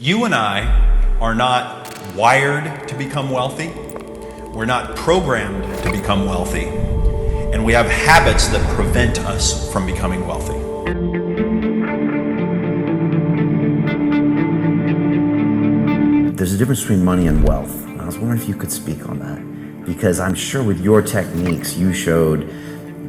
You and I are not wired to become wealthy. We're not programmed to become wealthy. And we have habits that prevent us from becoming wealthy. There's a difference between money and wealth. I was wondering if you could speak on that, because I'm sure with your techniques, you showed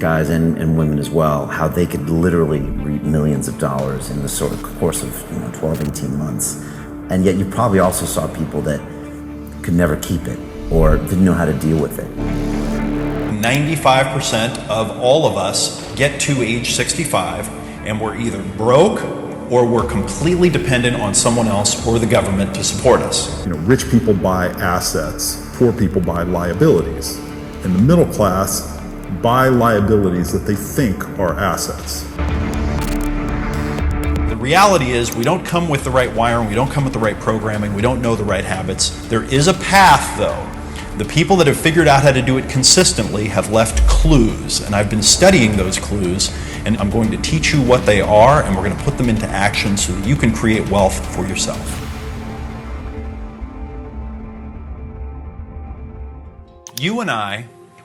guys and women as well how they could literally reap millions of dollars in the sort of course of 12, 18 months. And yet you probably also saw people that could never keep it or didn't know how to deal with it. 95% of all of us get to age 65 and we're either broke or we're completely dependent on someone else or the government to support us. Rich people buy assets, poor people buy liabilities. And the middle class buy liabilities that they think are assets. The reality is we don't come with the right wiring, we don't come with the right programming, we don't know the right habits. There is a path though. The people that have figured out how to do it consistently have left clues, and I've been studying those clues, and I'm going to teach you what they are, and we're going to put them into action so that you can create wealth for yourself. You and I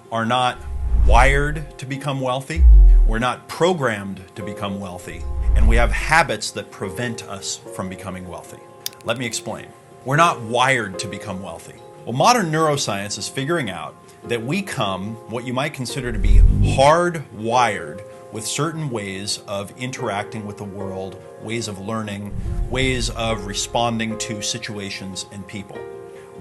are not wired to become wealthy. We're not programmed to become wealthy, and we have habits that prevent us from becoming wealthy. Let me explain. We're not wired to become wealthy. Well, modern neuroscience is figuring out that we come what you might consider to be hardwired with certain ways of interacting with the world, ways of learning, ways of responding to situations and people.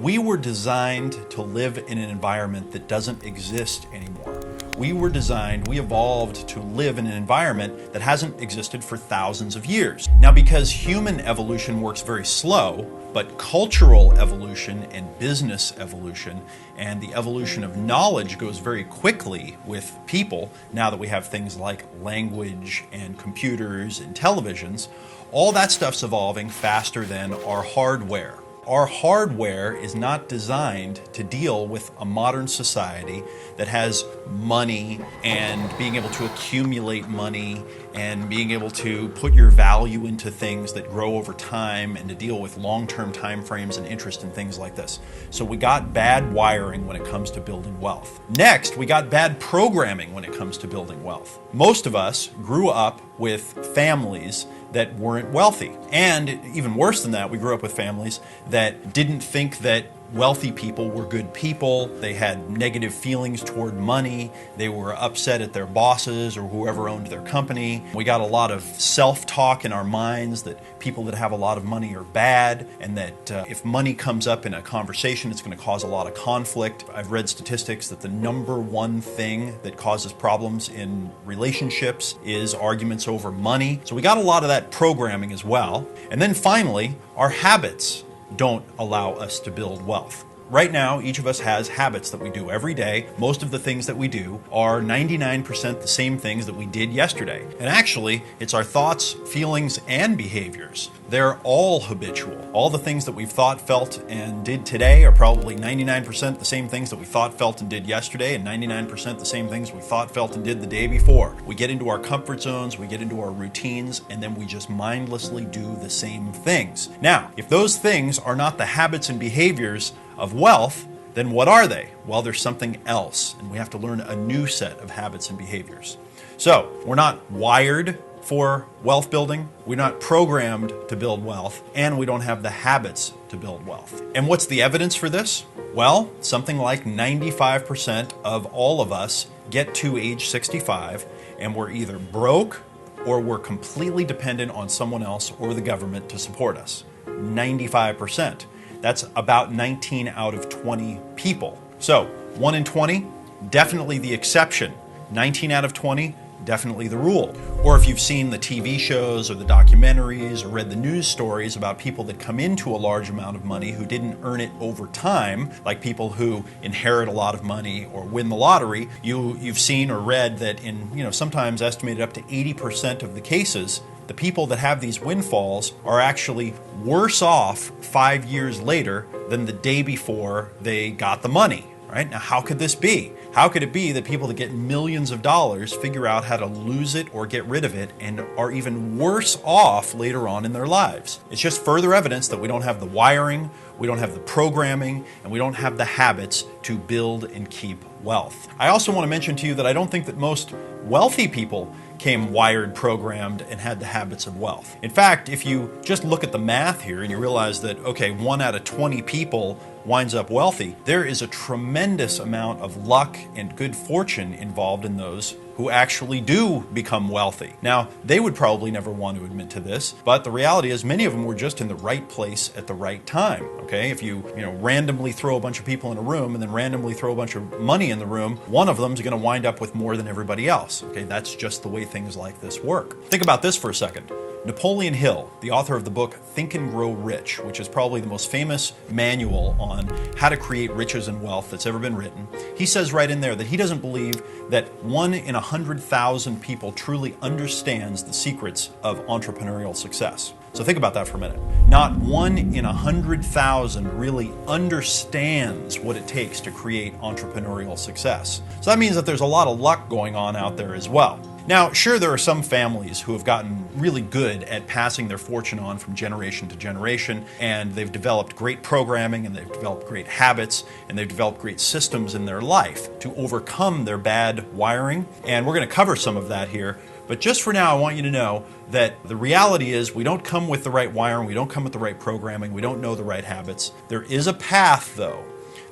We were designed to live in an environment that doesn't exist anymore. We evolved to live in an environment that hasn't existed for thousands of years. Now, because human evolution works very slow, but cultural evolution and business evolution and the evolution of knowledge goes very quickly with people, now that we have things like language and computers and televisions, all that stuff's evolving faster than our hardware. Our hardware is not designed to deal with a modern society that has money and being able to accumulate money and being able to put your value into things that grow over time and to deal with long-term time frames and interest in things like this. So we got bad wiring when it comes to building wealth. Next, we got bad programming when it comes to building wealth. Most of us grew up with families that weren't wealthy. And even worse than that, we grew up with families that didn't think that wealthy people were good people. They had negative feelings toward money. They were upset at their bosses or whoever owned their company. We got a lot of self-talk in our minds that people that have a lot of money are bad, and that if money comes up in a conversation, it's going to cause a lot of conflict. I've read statistics that the number one thing that causes problems in relationships is arguments over money. So we got a lot of that programming as well. And then finally, our habits don't allow us to build wealth. Right now, each of us has habits that we do every day. Most of the things that we do are 99% the same things that we did yesterday. And actually, it's our thoughts, feelings, and behaviors. They're all habitual. All the things that we've thought, felt, and did today are probably 99% the same things that we thought, felt, and did yesterday, and 99% the same things we thought, felt, and did the day before. We get into our comfort zones, we get into our routines, and then we just mindlessly do the same things. Now, if those things are not the habits and behaviors of wealth, then what are they? Well, there's something else, and we have to learn a new set of habits and behaviors. So, we're not wired for wealth building, we're not programmed to build wealth, and we don't have the habits to build wealth. And what's the evidence for this? Well, something like 95% of all of us get to age 65, and we're either broke or we're completely dependent on someone else or the government to support us. 95%. That's about 19 out of 20 people. So 1 in 20, definitely the exception. 19 out of 20, definitely the rule. Or if you've seen the TV shows or the documentaries or read the news stories about people that come into a large amount of money who didn't earn it over time, like people who inherit a lot of money or win the lottery, you've seen or read that in, sometimes estimated up to 80% of the cases, the people that have these windfalls are actually worse off 5 years later than the day before they got the money. right? Now, how could this be? How could it be that people that get millions of dollars figure out how to lose it or get rid of it and are even worse off later on in their lives? It's just further evidence that we don't have the wiring, we don't have the programming, and we don't have the habits to build and keep wealth. I also want to mention to you that I don't think that most wealthy people came wired, programmed, and had the habits of wealth. In fact, if you just look at the math here and you realize that, okay, 1 out of 20 people winds up wealthy, there is a tremendous amount of luck and good fortune involved in those who actually do become wealthy. Now, they would probably never want to admit to this, but the reality is many of them were just in the right place at the right time, okay? If you randomly throw a bunch of people in a room and then randomly throw a bunch of money in the room, one of them is going to wind up with more than everybody else, okay? That's just the way things like this work. Think about this for a second. Napoleon Hill, the author of the book Think and Grow Rich, which is probably the most famous manual on how to create riches and wealth that's ever been written, he says right in there that he doesn't believe that 1 in 100,000 people truly understands the secrets of entrepreneurial success. So think about that for a minute. Not 1 in 100,000 really understands what it takes to create entrepreneurial success. So that means that there's a lot of luck going on out there as well. Now, sure, there are some families who have gotten really good at passing their fortune on from generation to generation, and they've developed great programming, and they've developed great habits, and they've developed great systems in their life to overcome their bad wiring. And we're going to cover some of that here. But just for now, I want you to know that the reality is we don't come with the right wiring, we don't come with the right programming, we don't know the right habits. There is a path, though.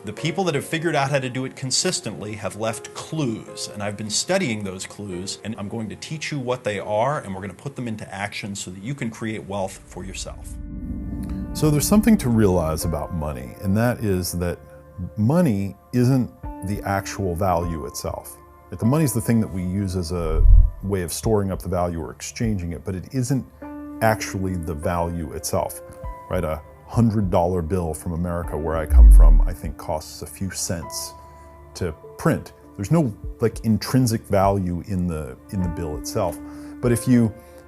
The people that have figured out how to do it consistently have left clues, and I've been studying those clues, and I'm going to teach you what they are, and we're going to put them into action so that you can create wealth for yourself. So there's something to realize about money, and that is that money isn't the actual value itself. The money is the thing that we use as a way of storing up the value or exchanging it, but it isn't actually the value itself, right? A $100 bill from America, where I come from, I think costs a few cents to print. There's no intrinsic value in the bill itself. But if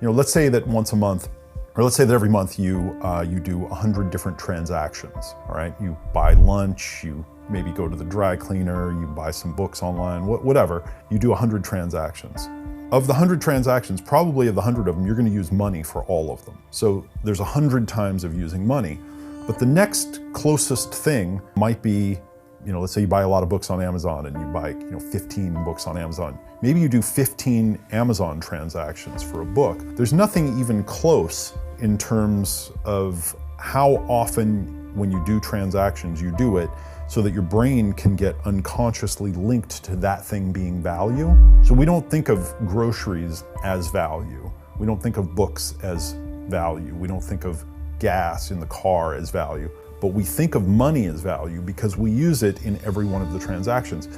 let's say that once a month, or let's say that every month you do 100 different transactions. All right, you buy lunch, you maybe go to the dry cleaner, you buy some books online, whatever. You do 100 transactions. Of the 100 transactions, probably of the 100 of them, you're going to use money for all of them. So there's 100 times of using money. But the next closest thing might be, let's say you buy a lot of books on Amazon and you buy, 15 books on Amazon. Maybe you do 15 Amazon transactions for a book. There's nothing even close in terms of how often when you do transactions, you do it so that your brain can get unconsciously linked to that thing being value. So we don't think of groceries as value. We don't think of books as value. We don't think of gas in the car as value, but we think of money as value because we use it in every one of the transactions.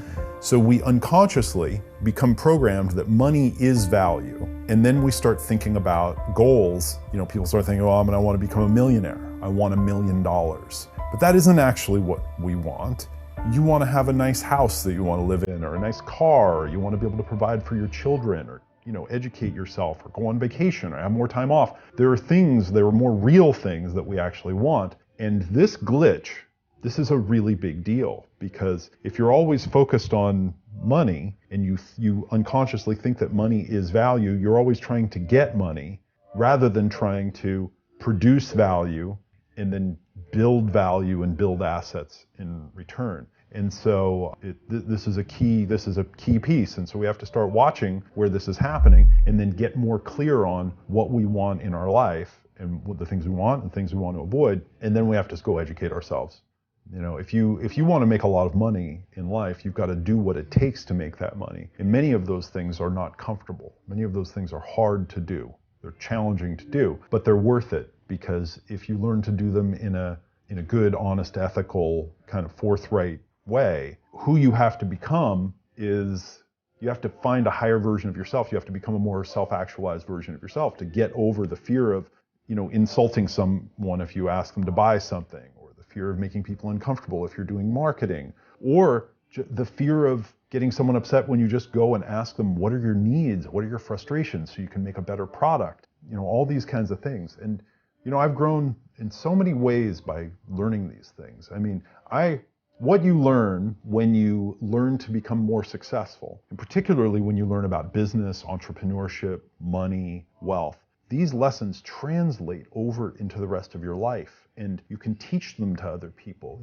So we unconsciously become programmed that money is value. And then we start thinking about goals. People start thinking, I want to become a millionaire. I want $1 million. But that isn't actually what we want. You want to have a nice house that you want to live in, or a nice car, or you want to be able to provide for your children, or educate yourself, or go on vacation, or have more time off. There are more real things that we actually want. And this glitch, this is a really big deal, because if you're always focused on money and you unconsciously think that money is value, you're always trying to get money rather than trying to produce value and then build value and build assets in return. And so this is a key piece. And so we have to start watching where this is happening and then get more clear on what we want in our life and what the things we want and things we want to avoid. And then we have to go educate ourselves. If you want to make a lot of money in life, you've got to do what it takes to make that money. And many of those things are not comfortable. Many of those things are hard to do. They're challenging to do, but they're worth it, because if you learn to do them in a good, honest, ethical, kind of forthright way, who you have to become is, you have to find a higher version of yourself. You have to become a more self-actualized version of yourself to get over the fear of, insulting someone if you ask them to buy something, or the fear of making people uncomfortable if you're doing marketing, or the fear of getting someone upset when you just go and ask them, what are your needs? What are your frustrations, so you can make a better product? All these kinds of things. And, I've grown in so many ways by learning these things. I what you learn when you learn to become more successful, and particularly when you learn about business, entrepreneurship, money, wealth, these lessons translate over into the rest of your life, and you can teach them to other people.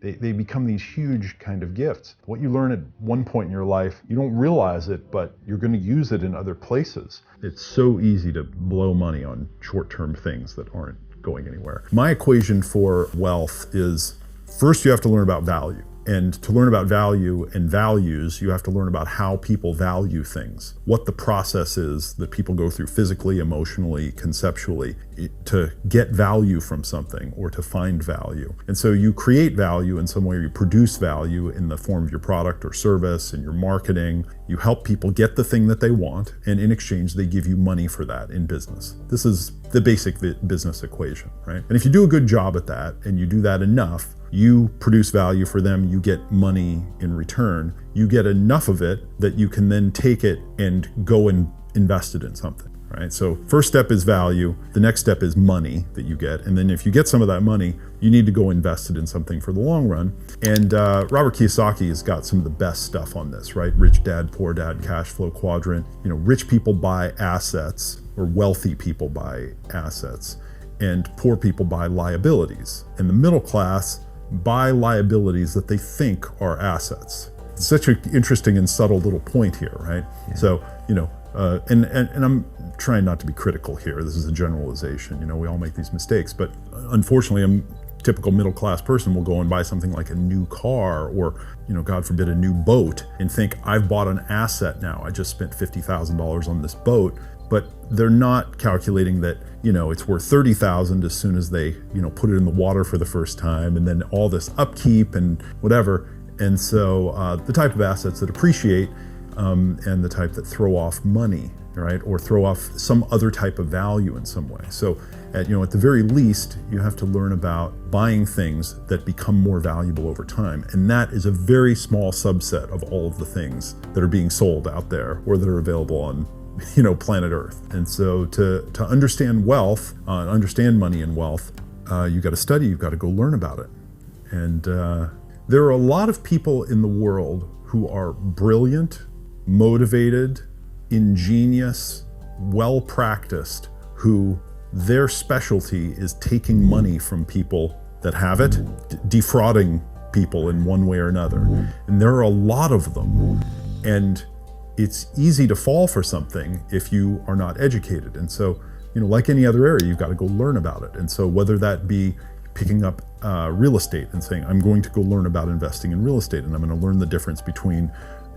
They become these huge kind of gifts. What you learn at one point in your life, you don't realize it, but you're going to use it in other places. It's so easy to blow money on short-term things that aren't going anywhere. My equation for wealth is, first you have to learn about value. And to learn about value and values, you have to learn about how people value things, what the process is that people go through physically, emotionally, conceptually, to get value from something or to find value. And so you create value in some way, or you produce value in the form of your product or service, in your marketing. You help people get the thing that they want, and in exchange, they give you money for that in business. This is the basic business equation, right? And if you do a good job at that, and you do that enough, you produce value for them, you get money in return. You get enough of it that you can then take it and go and invest it in something, right? So first step is value. The next step is money that you get. And then if you get some of that money, you need to go invest it in something for the long run. And Robert Kiyosaki has got some of the best stuff on this, right? Rich Dad, Poor Dad, cash flow quadrant. You know, rich people buy assets, or wealthy people buy assets, and poor people buy liabilities. And the middle class buy liabilities that they think are assets. It's such an interesting and subtle little point here, right? Yeah. So, you know, and I'm trying not to be critical here. This is a generalization. You know, we all make these mistakes, but unfortunately, a typical middle class person will go and buy something like a new car, or, you know, God forbid, a new boat, and think, I've bought an asset now. I just spent $50,000 on this boat. But they're not calculating that, you know, it's worth $30,000 as soon as they, you know, put it in the water for the first time, and then all this upkeep and whatever. And so the type of assets that appreciate and the type that throw off money, right, or throw off some other type of value in some way. So at the very least, you have to learn about buying things that become more valuable over time. And that is a very small subset of all of the things that are being sold out there or that are available on, you know, planet Earth. And so to understand wealth, understand money and wealth, you got to study, you've got to go learn about it. And there are a lot of people in the world who are brilliant, motivated, ingenious, well-practiced, who their specialty is taking money from people that have it, defrauding people in one way or another. And there are a lot of them. And it's easy to fall for something if you are not educated. And so, you know, like any other area, you've got to go learn about it. And so whether that be picking up real estate and saying, I'm going to go learn about investing in real estate, and I'm going to learn the difference between,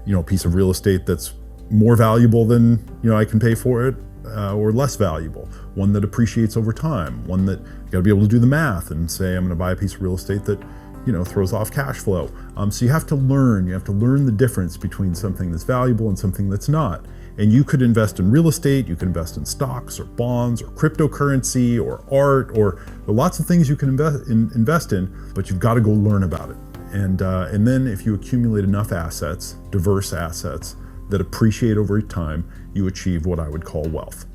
you know, a piece of real estate that's more valuable than, you know, I can pay for it, or less valuable, one that appreciates over time, one that you got to be able to do the math and say, I'm going to buy a piece of real estate that, you know, throws off cash flow. So you have to learn the difference between something that's valuable and something that's not. And you could invest in real estate, you can invest in stocks or bonds or cryptocurrency or art, or there are lots of things you can invest in, but you've got to go learn about it. And then if you accumulate enough assets, diverse assets, that appreciate over time, you achieve what I would call wealth.